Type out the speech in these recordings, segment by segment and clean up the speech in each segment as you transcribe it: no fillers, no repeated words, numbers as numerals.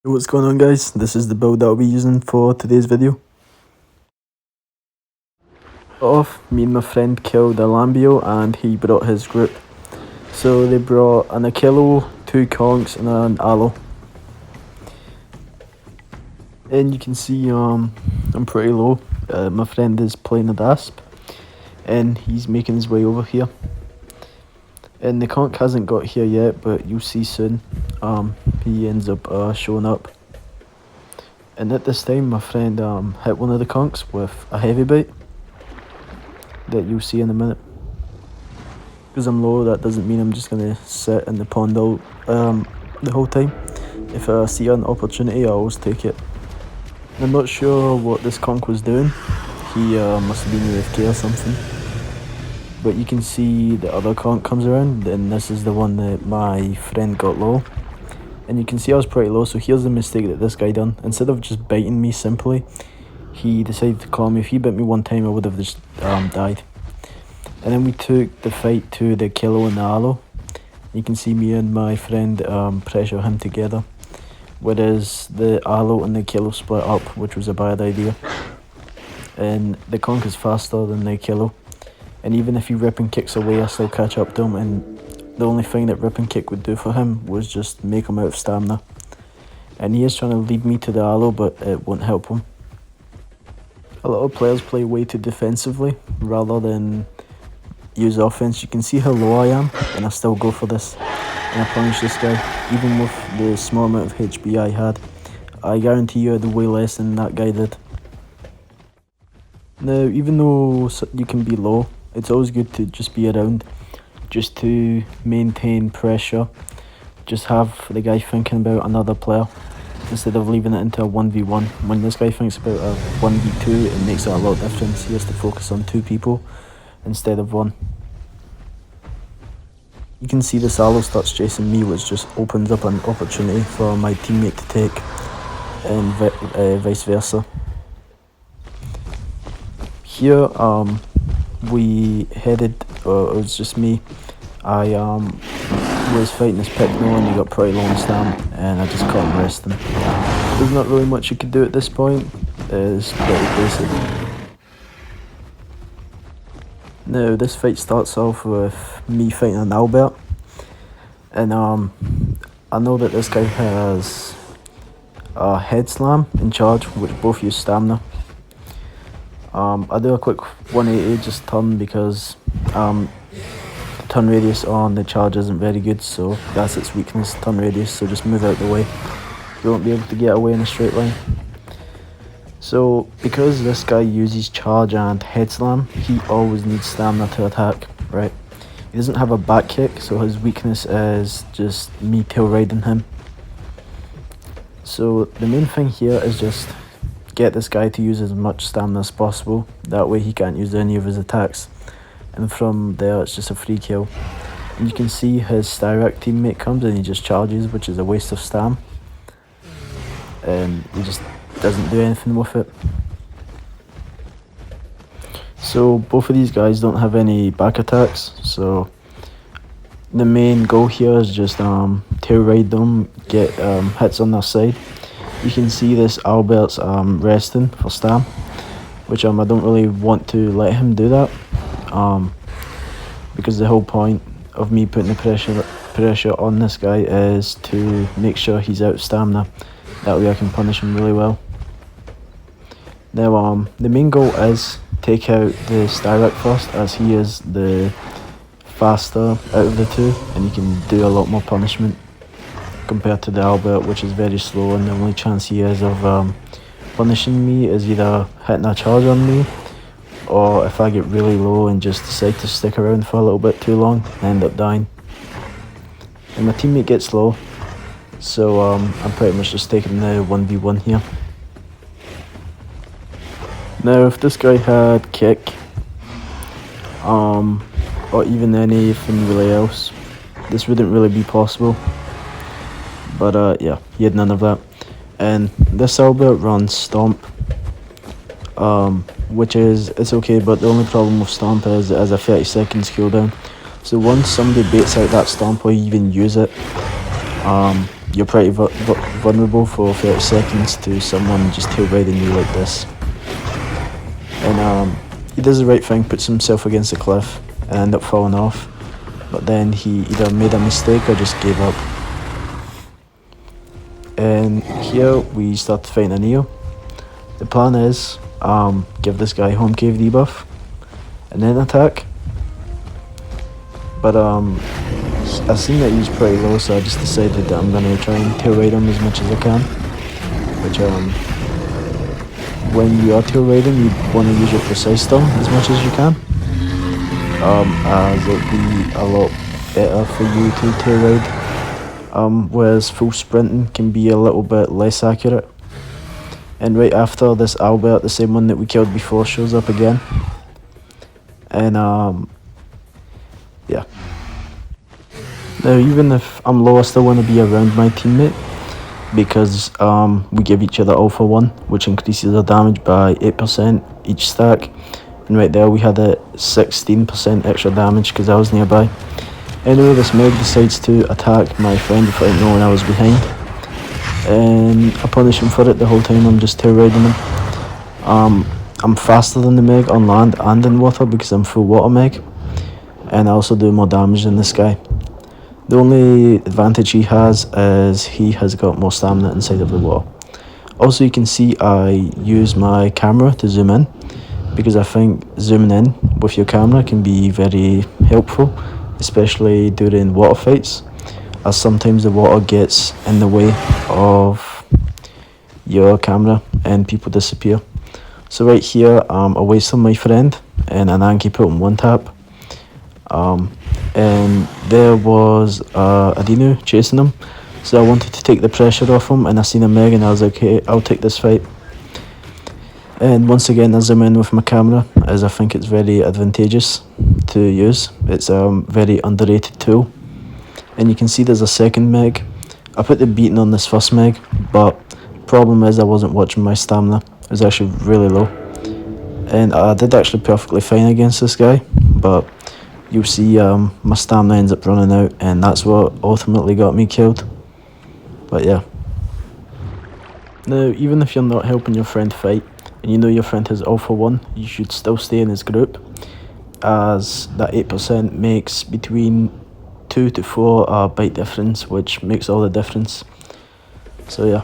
Hey, what's going on, guys? This is the build that I'll be using for today's video. Me and my friend killed a Lambio and he brought his group. So they brought an Achillo, 2 Conks and an Aloe. And you can see I'm pretty low. My friend is playing a Dasp and he's making his way over here. And the Conk hasn't got here yet, but you'll see soon. He ends up showing up. And at this time my friend hit one of the Conks with a heavy bite that you'll see in a minute. Because I'm low, that doesn't mean I'm just going to sit in the pond the whole time. If I see an opportunity, I always take it. I'm not sure what this conk was doing. He must have been AFK or something. But you can see the other conk comes around, and this is the one that my friend got low. And you can see I was pretty low, so here's the mistake that this guy done. Instead of just biting me simply, he decided to claw me. If he bit me one time, I would have just died. And then we took the fight to the Achillo and the Aloe. You can see me and my friend pressure him together. Whereas the Aloe and the Achillo split up, which was a bad idea. And the conk is faster than the Achillo. And even if he rip and kicks away, I still catch up to him. And the only thing that rip and kick would do for him was just make him out of stamina. And he is trying to lead me to the Aloe, but it won't help him. A lot of players play way too defensively rather than use offense. You can see how low I am, and I still go for this. And I punish this guy, even with the small amount of HP I had. I guarantee you I had way less than that guy did. Now, even though you can be low, it's always good to just be around, just to maintain pressure. Just have the guy thinking about another player, instead of leaving it into a 1v1. When this guy thinks about a 1v2, it makes it a lot different. He has to focus on 2 people instead of 1. You can see this Aloe starts chasing me, which just opens up an opportunity for my teammate to take, and vice versa. Here, we headed, it was just me. I was fighting this Picno and he got pretty low on stam, and I just caught him resting. There's not really much you could do at this point. It's pretty basic. Now this fight starts off with me fighting an Albert, and I know that this guy has a head slam in charge, which both use stamina. I do a quick 180 just turn because the turn radius on the charge isn't very good, so that's its weakness, turn radius, so just move out the way. You won't be able to get away in a straight line. So because this guy uses charge and head slam, he always needs stamina to attack, right? He doesn't have a back kick, so his weakness is just me tail riding him. So the main thing here is just get this guy to use as much stamina as possible. That way he can't use any of his attacks. And from there it's just a free kill. And you can see his Styrac teammate comes and he just charges, which is a waste of stam. And he just doesn't do anything with it. So both of these guys don't have any back attacks, so the main goal here is just tail ride them, get hits on their side. You can see this Albert's resting for stam, which I don't really want to let him do that, because the whole point of me putting the pressure on this guy is to make sure he's out of stamina. That way I can punish him really well. Now the main goal is take out the Styrac first, as he is the faster out of the 2, and you can do a lot more punishment compared to the Albert, which is very slow, and the only chance he has of punishing me is either hitting a charge on me, or if I get really low and just decide to stick around for a little bit too long, I end up dying. And my teammate gets low, so I'm pretty much just taking the 1v1 here. Now if this guy had kick, or even anything really else, this wouldn't really be possible. But yeah, he had none of that. And this Albert runs Stomp, which is, it's okay, but the only problem with Stomp is it has a 30 seconds cooldown. So once somebody baits out that Stomp or you even use it, you're pretty vulnerable for 30 seconds to someone just tail riding you like this. And he does the right thing, puts himself against the cliff and ended up falling off. But then he either made a mistake or just gave up. And here we start fighting a Neo. The plan is give this guy home cave debuff and then attack. But I seen that he was pretty low, so I just decided that I'm gonna try and tail ride him as much as I can. Which when you are tail riding, you want to use your precise stun as much as you can. As it'll be a lot better for you to tail ride. Whereas full sprinting can be a little bit less accurate. And right after this, Albert, the same one that we killed before, shows up again. And yeah. Now even if I'm low, I still want to be around my teammate, because we give each other all for 1, which increases our damage by 8% each stack. And right there we had a 16% extra damage because I was nearby. Anyway, this Meg decides to attack my friend without knowing I was behind, and I punish him for it the whole time. I'm just tail riding him. I'm faster than the Meg on land and in water because I'm full water Meg, and I also do more damage than this guy. The only advantage he has is he has got more stamina inside of the water. Also, you can see I use my camera to zoom in, because I think zooming in with your camera can be very helpful, especially during water fights, as sometimes the water gets in the way of your camera and people disappear. So right here, I wasted my friend and an Anki put on 1 tap. And there was a Dino chasing him, so I wanted to take the pressure off him, and I seen a Meg and I was like, hey, I'll take this fight. And once again I zoom in with my camera, as I think it's very advantageous to use. It's a very underrated tool. And you can see there's a second Meg. I put the beating on this first Meg, but problem is I wasn't watching my stamina. It was actually really low, and I did actually perfectly fine against this guy, but you'll see my stamina ends up running out, and that's what ultimately got me killed. But yeah. Now, even if you're not helping your friend fight, and you know your friend has all for 1, you should still stay in his group, as that 8% makes between 2 to 4 bite difference, which makes all the difference. So yeah.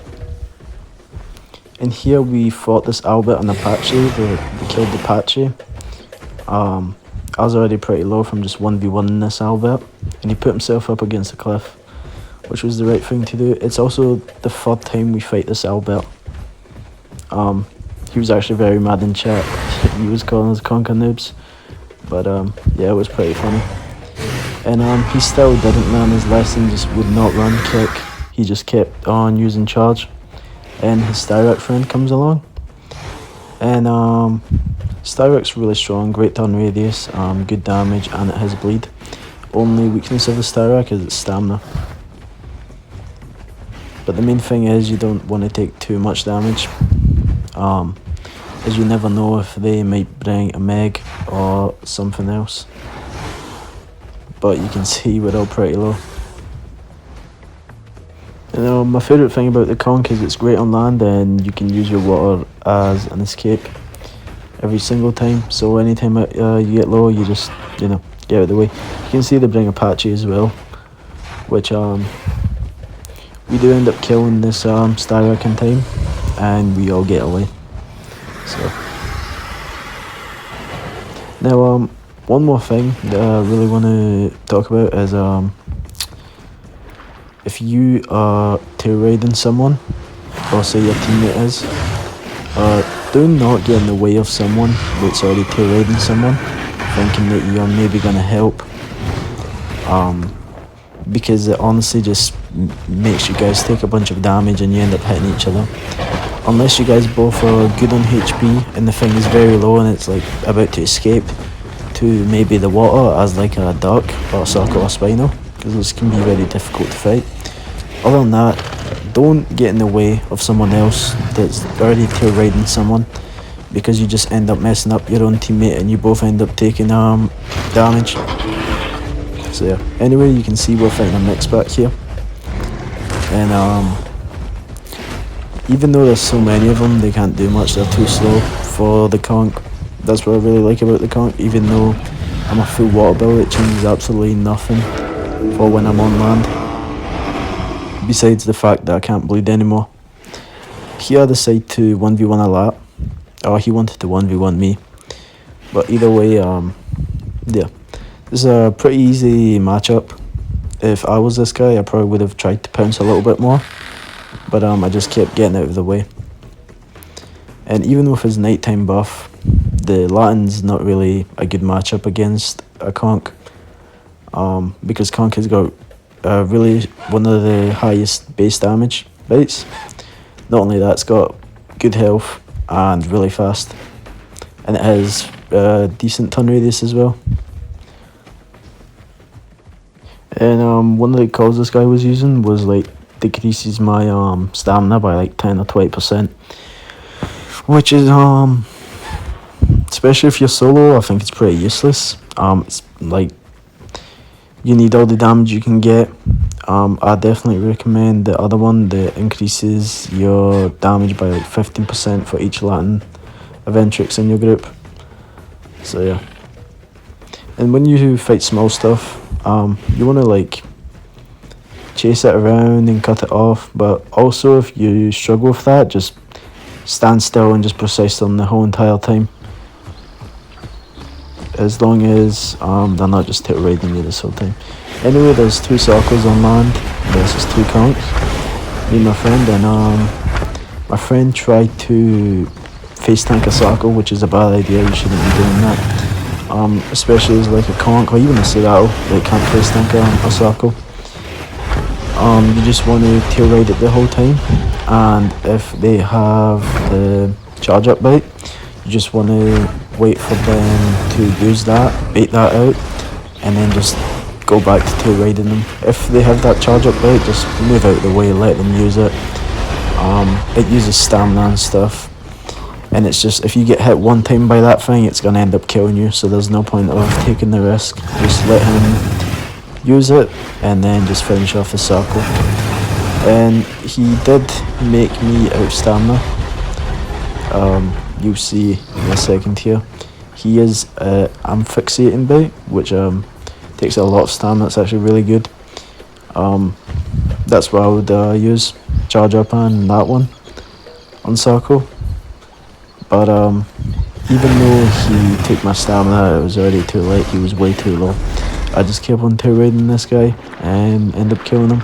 And here we fought this Albert and Apache. We killed the Apache. I was already pretty low from just 1v1 this Albert, and he put himself up against the cliff, which was the right thing to do. It's also the 3rd time we fight this Albert. He was actually very mad in chat. He was calling us Conca noobs, but yeah, it was pretty funny. And he still didn't learn his lesson, just would not run kick. He just kept on using charge, and his Styrac friend comes along, and Styrac's really strong, great turn radius, good damage, and it has bleed. Only weakness of the Styrac is its stamina. But the main thing is you don't want to take too much damage, as you never know if they might bring a Meg or something else. But you can see we're all pretty low. You know, my favourite thing about the Conca is it's great on land, and you can use your water as an escape every single time. So anytime you get low, you just, you know, get out of the way. You can see they bring Apache as well, which we do end up killing this Styrac in time, and we all get away. So now one more thing that I really want to talk about is if you are tail riding someone, or say your teammate is, do not get in the way of someone that's already tail riding someone, thinking that you're maybe going to help, because it honestly just makes you guys take a bunch of damage and you end up hitting each other. Unless you guys both are good on HP and the thing is very low and it's like about to escape to maybe the water as like a duck or a circle or spino, because those can be very difficult to fight. Other than that, don't get in the way of someone else that's already tail riding someone, because you just end up messing up your own teammate and you both end up taking damage. So yeah, anyway, you can see we're fighting a mix back here, and even though there's so many of them, they can't do much. They're too slow for the conch. That's what I really like about the conch. Even though I'm a full water build, it changes absolutely nothing for when I'm on land, besides the fact that I can't bleed anymore. Here I decide to 1v1 a lot. Oh, he wanted to 1v1 me, but either way, yeah, this is a pretty easy matchup. If I was this guy, I probably would have tried to pounce a little bit more, but I just kept getting out of the way. And even with his nighttime buff, the Latin's not really a good matchup against a conch, because conch has got really one of the highest base damage bites. Not only that, it's got good health and really fast, and it has decent turn radius as well. And one of the calls this guy was using was like decreases my stamina by like 10 or 20%, which is especially if you're solo, I think it's pretty useless. It's like you need all the damage you can get. I definitely recommend the other one that increases your damage by like 15% for each Latin Eventrix in your group. So yeah. And when you fight small stuff, you want to like chase it around and cut it off, but also if you struggle with that, just stand still and just precise them the whole entire time. As long as they're not just tail raiding you this whole time. Anyway, there's 2 circles on land versus 2 conchs. Me and my friend, and my friend tried to face tank a circle, which is a bad idea. You shouldn't be doing that. Especially as like a conch or even a Seattle that can't face tank a circle. You just want to tail raid it the whole time, and if they have the charge up bite, you just want to wait for them to use that, bait that out, and then just go back to tail raiding them. If they have that charge up bite, just move out of the way, let them use it. It uses stamina and stuff, and it's just, if you get hit one time by that thing, it's going to end up killing you, so there's no point of taking the risk. Just let him use it and then just finish off the circle. And he did make me out of stamina. You'll see in a second here. He is I'm fixating bait, which takes a lot of stamina. It's actually really good. That's what I would use, charge up on that one on circle. But even though he took my stamina, it was already too late. He was way too low. I just kept on tail raiding this guy and end up killing him.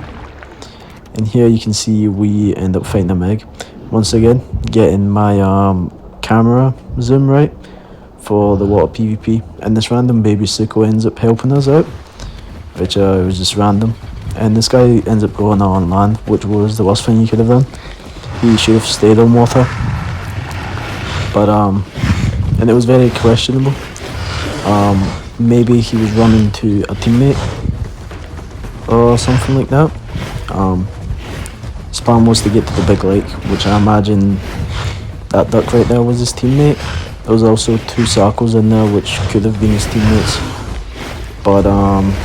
And here you can see we end up fighting a Meg. Once again, getting my camera zoom right for the water PvP, and this random baby Suko ends up helping us out, which was just random. And this guy ends up going on land, which was the worst thing he could have done. He should have stayed on water, but and it was very questionable. Maybe he was running to a teammate or something like that. His plan was to get to the big lake, which I imagine that duck right there was his teammate. There was also 2 circles in there which could have been his teammates, but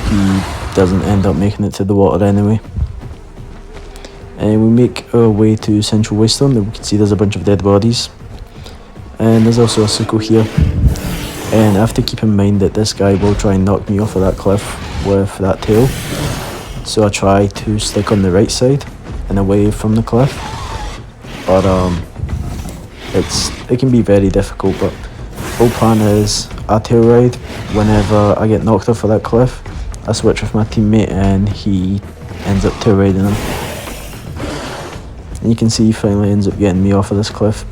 he doesn't end up making it to the water anyway. And we make our way to Central Waystone. We can see there's a bunch of dead bodies, and there's also a Suko here. And I have to keep in mind that this guy will try and knock me off of that cliff with that tail, so I try to stick on the right side and away from the cliff. But it can be very difficult, but whole plan is I tail ride. Whenever I get knocked off of that cliff, I switch with my teammate and he ends up tail raiding him. And you can see he finally ends up getting me off of this cliff,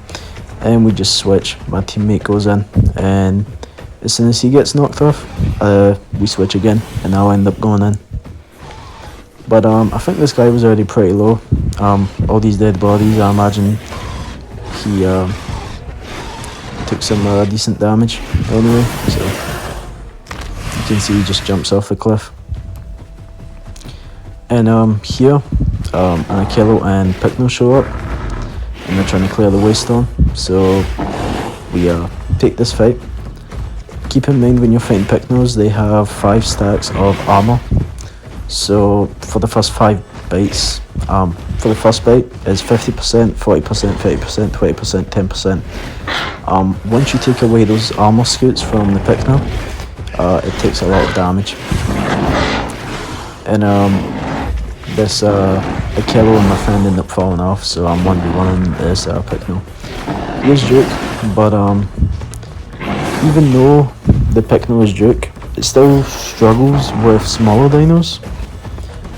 and we just switch. My teammate goes in, and as soon as he gets knocked off, we switch again, and I'll end up going in. But I think this guy was already pretty low. All these dead bodies, I imagine he took some decent damage anyway, so you can see he just jumps off the cliff. And here, Anakelo and Picno show up, and they're trying to clear the Waystone, so we take this fight. Keep in mind when you're fighting Picnos, they have 5 stacks of armor, so for the first 5 bites, for the first bite is 50%, 40%, 30%, 20%, 10%. Once you take away those armor scoots from the Pycno, it takes a lot of damage. And this Achillo and my friend ended up falling off, so I'm 1v1ing this Pycno. He is Duke, but even though the Pycno is Duke, it still struggles with smaller dinos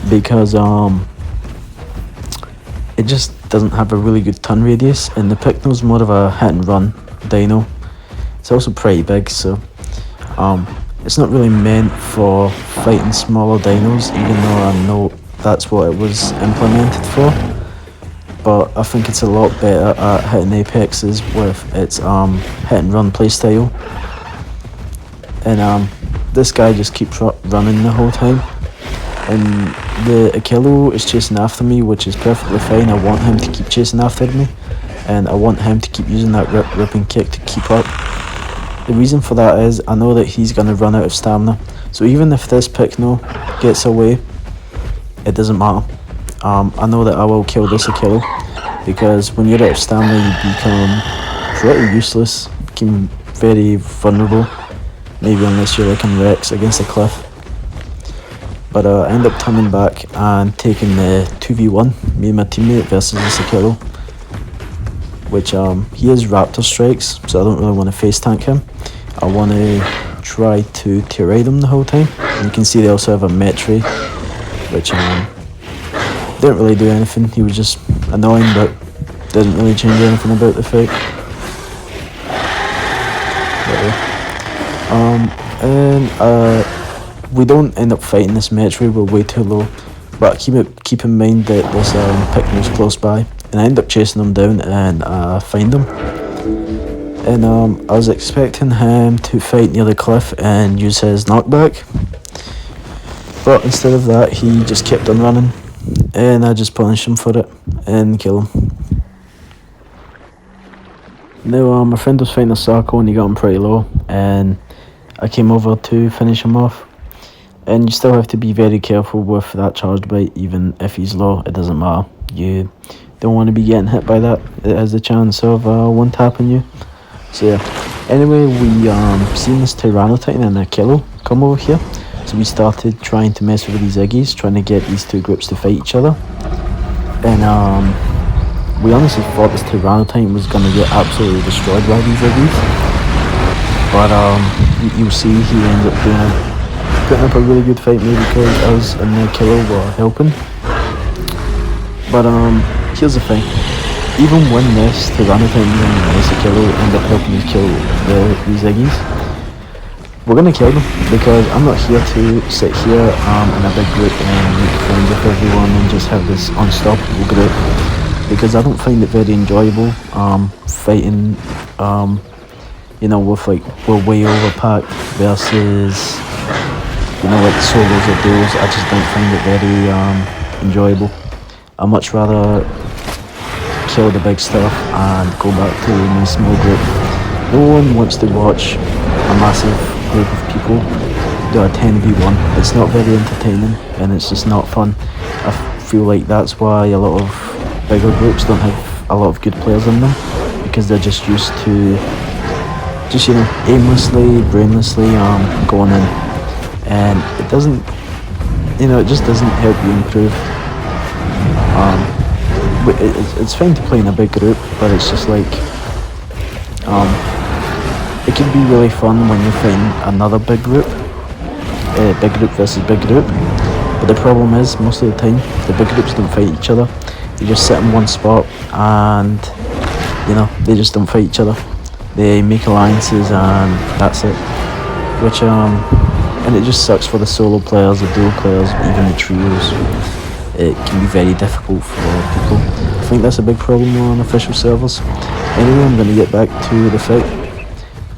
because it just doesn't have a really good turn radius, and the Pycno's more of a hit and run dino. It's also pretty big, so it's not really meant for fighting smaller dinos, even though I know that's what it was implemented for. But I think it's a lot better at hitting apexes with its hit and run playstyle. And this guy just keeps running the whole time. And the Achillo is chasing after me, which is perfectly fine. I want him to keep chasing after me, and I want him to keep using that ripping kick to keep up. The reason for that is I know that he's going to run out of stamina. So even if this Pycno gets away, it doesn't matter. I know that I will kill this Achillo, because when you're out of stamina you become pretty useless, become very vulnerable, maybe unless you're like in Rex against a cliff. But I end up turning back and taking the 2v1, me and my teammate versus this Achillo, which he has Raptor strikes, so I don't really want to face tank him. I want to try to ride him the whole time. And you can see they also have a Metri, which didn't really do anything. He was just annoying, but didn't really change anything about the fight. We don't end up fighting this Metri, we're way too low. But keep in mind that this Pycno's close by, and I end up chasing him down and find him. And I was expecting him to fight near the cliff and use his knockback, but instead of that he just kept on running, and I just punished him for it and kill him. Now my friend was fighting a Sarco and he got him pretty low, and I came over to finish him off. And you still have to be very careful with that charged bite. Even if he's low, it doesn't matter. You don't want to be getting hit by that. It has a chance of one tapping you. So yeah. Anyway, we seen this Tyrannotitan and Achillo come over here. So we started trying to mess with these Iggies, trying to get these two groups to fight each other. And we honestly thought this Tyrannotitan was going to get absolutely destroyed by these Iggies. But you'll see he ends up putting up a really good fight, maybe because us and the Achillo were helping. But here's the thing. Even when this Tyrannotitan and this Achillo end up helping us kill these Iggies, we're gonna kill them, because I'm not here to sit here in a big group and make friends with everyone and just have this unstoppable group, because I don't find it very enjoyable fighting with like we're way overpacked versus like solos or duos. I just don't find it very enjoyable. I much rather kill the big stuff and go back to my small group. No one wants to watch a massive group of people do a 10v1. It's not very entertaining and it's just not fun. I feel like that's why a lot of bigger groups don't have a lot of good players in them, because they're just used to aimlessly, brainlessly going in. And it doesn't, it just doesn't help you improve. It's fine to play in a big group, but it's just like, it can be really fun when you're fighting another big group versus big group. But the problem is, most of the time, the big groups don't fight each other. They just sit in one spot and, they just don't fight each other. They make alliances and that's it. Which, and it just sucks for the solo players, the duo players, even the trios. It can be very difficult for people. I think that's a big problem on official servers. Anyway, I'm going to get back to the fight.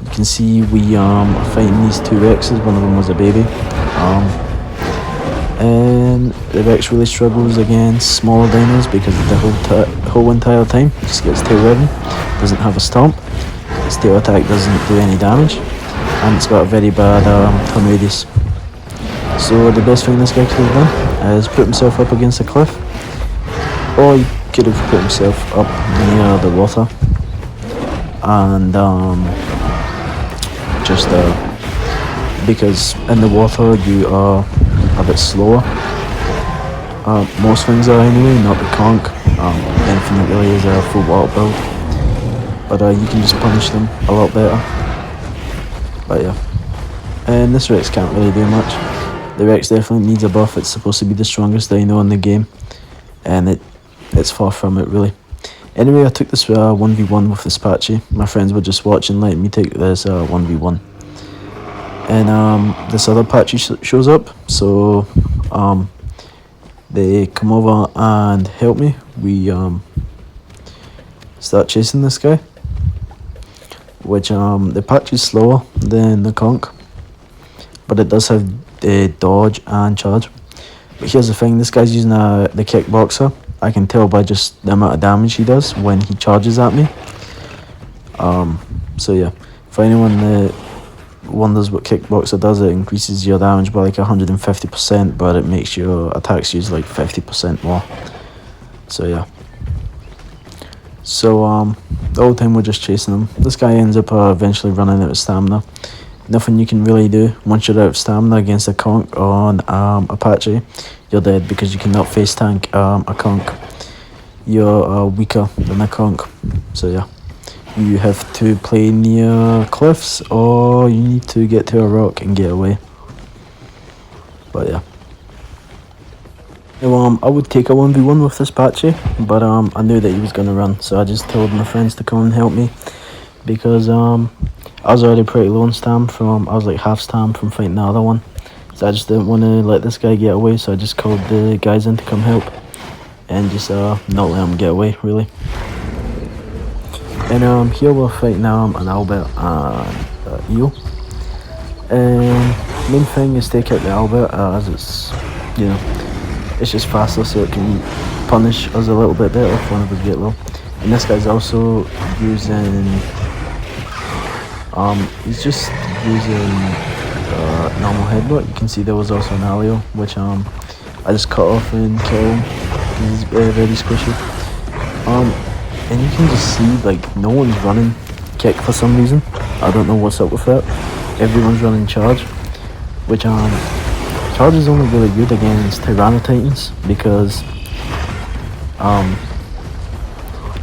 You can see we are fighting these two Rexes. One of them was a baby. And the Rex really struggles against smaller dinos because the whole entire time just gets tail ridden. Doesn't have a stomp. Its tail attack doesn't do any damage. And it's got a very bad turn radius. So the best thing this guy could have done is put himself up against a cliff or he could have put himself up near the water and just because in the water you are a bit slower. Most things are anyway, not the conch. Infinite really is a full water build, but you can just punish them a lot better. But yeah, and this Rex can't really do much. The Rex definitely needs a buff. It's supposed to be the strongest dino in the game, and it's far from it really. Anyway, I took this 1v1 with this Patchy. My friends were just watching, letting me take this 1v1. And this other Patchy shows up, so they come over and help me. We start chasing this guy, which the Patchy's slower than the conch, but it does have dodge and charge. But here's the thing, this guy's using the kickboxer. I can tell by just the amount of damage he does when he charges at me. So yeah, for anyone that wonders what kickboxer does, it increases your damage by like 150%, but it makes your attacks use like 50% more. So yeah. So the whole time we're just chasing him. This guy ends up eventually running out of stamina. Nothing you can really do once you're out of stamina against a conch or Apache. You're dead because you cannot face tank a conch. You're weaker than a conch. So yeah, you have to play near cliffs or you need to get to a rock and get away. But yeah. Now, I would take a 1v1 with this Patchy, but I knew that he was gonna run, so I just told my friends to come and help me because I was already pretty low on stam I was like half stam from fighting the other one. So I just didn't want to let this guy get away, so I just called the guys in to come help and just not let him get away really. And here we're fighting an Albert and Eel. And main thing is take out the Albert as it's, you know, it's just faster, so it can punish us a little bit better if one of us get low. And this guy's also using he's just using normal headbutt. You can see there was also an Alio, which I just cut off and killed him. He's very squishy. And you can just see like no one's running kick for some reason. I don't know what's up with that. Everyone's running charge, which charge is only really good against Titans because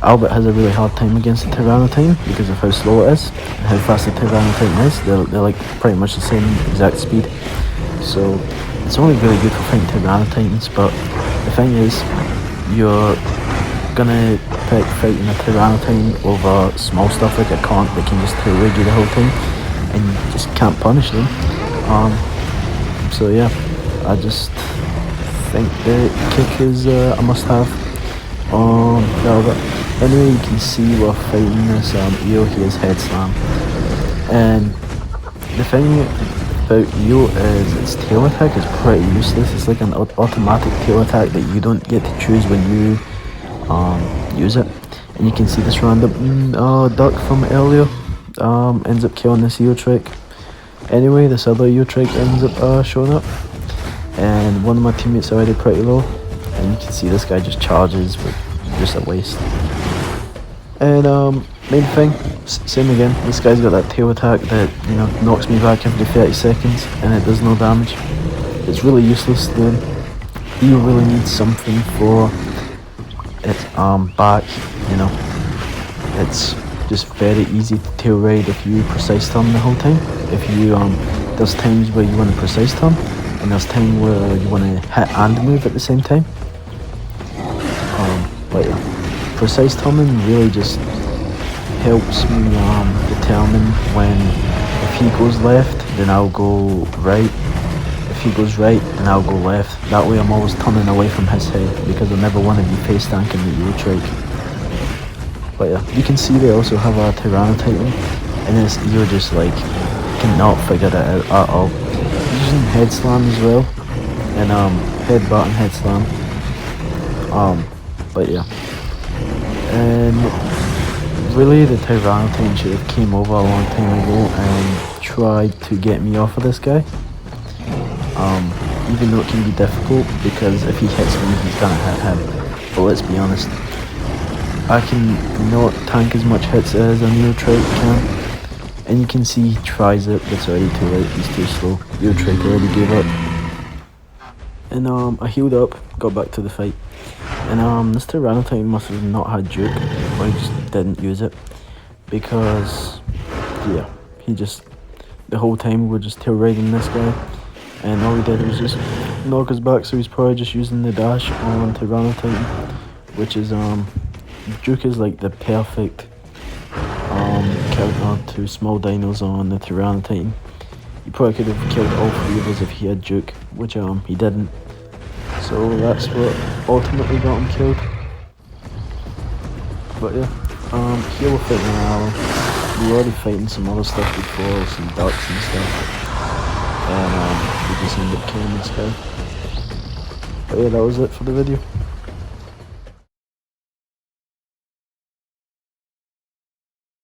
Albert has a really hard time against the Tyrannotine because of how slow it is and how fast the Tyrannotine is. They're like pretty much the same exact speed. So it's only really good for fighting Tyrannotines, but the thing is, you're gonna pick fighting a Tyrannotine over small stuff like a conch that can just two-wig you the whole time and you just can't punish them. So yeah, I just think the kick is a must-have on Albert. Anyway, you can see we're fighting this Eel. He has head slam, and the thing about Eel is its tail attack is pretty useless. It's like an automatic tail attack that you don't get to choose when you use it. And you can see this random duck from earlier ends up killing this Eel trick. Anyway, this other Eel trick ends up showing up, and one of my teammates already pretty low, and you can see this guy just charges, but just a waste. And main thing, same again, this guy's got that tail attack that, you know, knocks me back every 30 seconds and it does no damage. It's really useless then. Eel really needs something for its back, you know. It's just very easy to tail raid if you precise turn the whole time. If you there's times where you want to precise turn and there's times where you want to hit and move at the same time. But yeah. Precise turning really just helps me determine when, if he goes left, then I'll go right. If he goes right, then I'll go left. That way I'm always turning away from his head because I never want to be face tanking the Eel trick. But yeah, you can see they also have a Tyrannotine, and this Eel just like cannot figure that out at all. He's using head slam as well, and headbutt and head slam. But yeah. And really the Tyrannotine should have came over a long time ago and tried to get me off of this guy. Even though it can be difficult because if he hits me he's gonna hit him. But let's be honest, I can not tank as much hits as a Neotrite can. And you can see he tries it, but it's already too late, he's too slow. Neotrite already gave up. And I healed up, got back to the fight. And this Tyranitar must have not had Duke, or he just didn't use it. Because, yeah, he just, the whole time we were just tail raiding this guy. And all he did was just knock us back, so he's probably just using the dash on Tyranitar. Which is, Duke is like the perfect counter to small dinos on the Tyranitar. He probably could have killed all three of us if he had Duke, which he didn't. So that's what ultimately got him killed. But yeah, here we're fighting an ally. We were already fighting some other stuff before, some ducks and stuff. And we just ended up killing this guy. But yeah, that was it for the video.